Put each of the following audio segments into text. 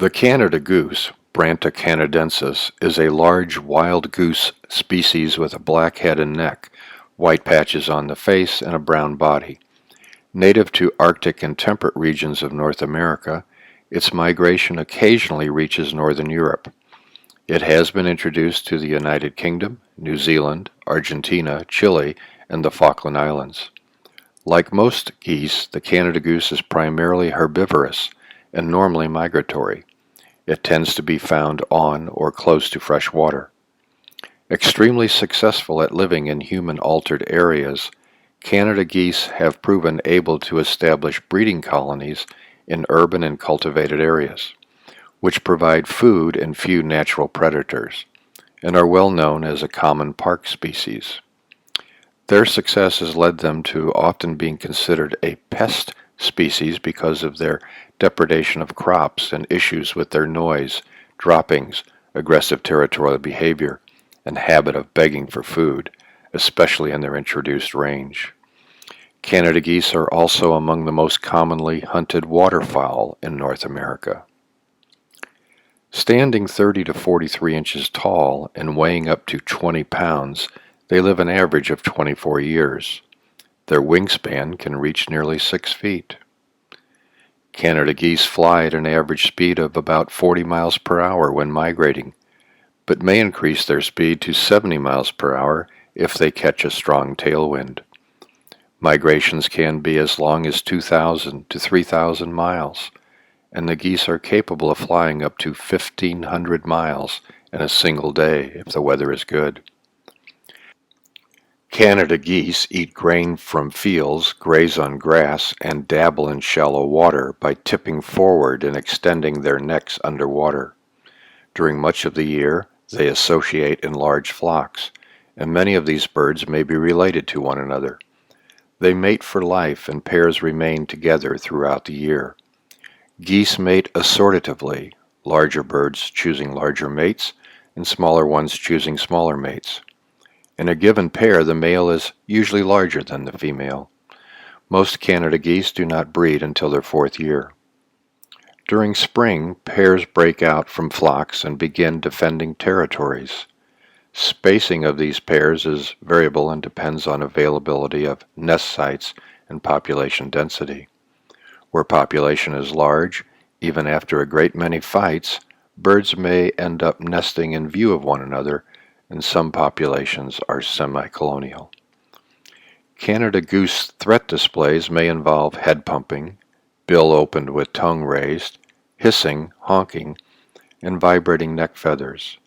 The Canada goose, Branta Canadensis, is a large wild goose species with a black head and neck, white patches on the face, and a brown body. Native to Arctic and temperate regions of North America, its migration occasionally reaches northern Europe. It has been introduced to the United Kingdom, New Zealand, Argentina, Chile, and the Falkland Islands. Like most geese, the Canada goose is primarily herbivorous and normally migratory. It tends to be found on or close to fresh water. Extremely successful at living in human-altered areas, Canada geese have proven able to establish breeding colonies in urban and cultivated areas, which provide food and few natural predators, and are well known as a common park species. Their success has led them to often being considered a pest species because of their depredation of crops and issues with their noise, droppings, aggressive territorial behavior, and habit of begging for food, especially in their introduced range. Canada geese are also among the most commonly hunted waterfowl in North America. Standing 30 to 43 inches tall and weighing up to 20 pounds, they live an average of 24 years. Their wingspan can reach nearly 6 feet. Canada geese fly at an average speed of about 40 miles per hour when migrating, but may increase their speed to 70 miles per hour if they catch a strong tailwind. Migrations can be as long as 2,000 to 3,000 miles, and the geese are capable of flying up to 1,500 miles in a single day if the weather is good. Canada geese eat grain from fields, graze on grass, and dabble in shallow water by tipping forward and extending their necks underwater. During much of the year, they associate in large flocks, and many of these birds may be related to one another. They mate for life, and pairs remain together throughout the year. Geese mate assortatively, larger birds choosing larger mates, and smaller ones choosing smaller mates. In a given pair, the male is usually larger than the female. Most Canada geese do not breed until their 4th year. During spring, pairs break out from flocks and begin defending territories. Spacing of these pairs is variable and depends on availability of nest sites and population density. Where population is large, even after a great many fights, birds may end up nesting in view of one another, and some populations are semi-colonial. Canada goose threat displays may involve head pumping, bill opened with tongue raised, hissing, honking, and vibrating neck feathers.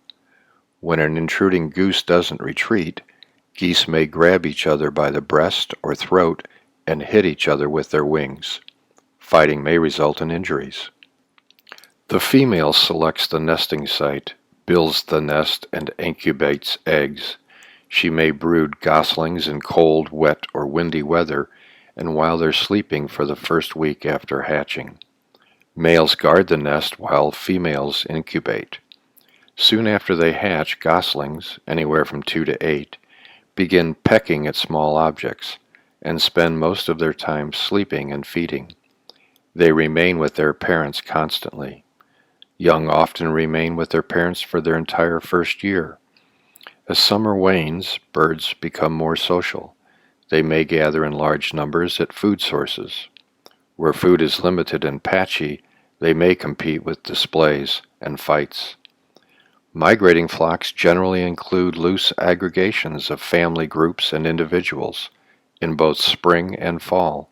When an intruding goose doesn't retreat, geese may grab each other by the breast or throat and hit each other with their wings. Fighting may result in injuries. The female selects the nesting site, builds the nest, and incubates eggs. She may brood goslings in cold, wet, or windy weather, and while they're sleeping for the first week after hatching. Males guard the nest while females incubate. Soon after they hatch, goslings, anywhere from 2 to 8, begin pecking at small objects, and spend most of their time sleeping and feeding. They remain with their parents constantly. Young often remain with their parents for their entire first year. As summer wanes, birds become more social. They may gather in large numbers at food sources. Where food is limited and patchy, they may compete with displays and fights. Migrating flocks generally include loose aggregations of family groups and individuals in both spring and fall.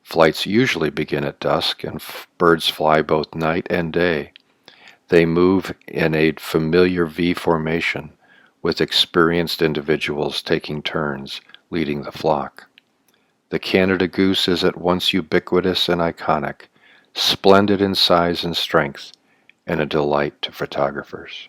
Flights usually begin at dusk, and birds fly both night and day. They move in a familiar V formation, with experienced individuals taking turns leading the flock. The Canada goose is at once ubiquitous and iconic, splendid in size and strength, and a delight to photographers.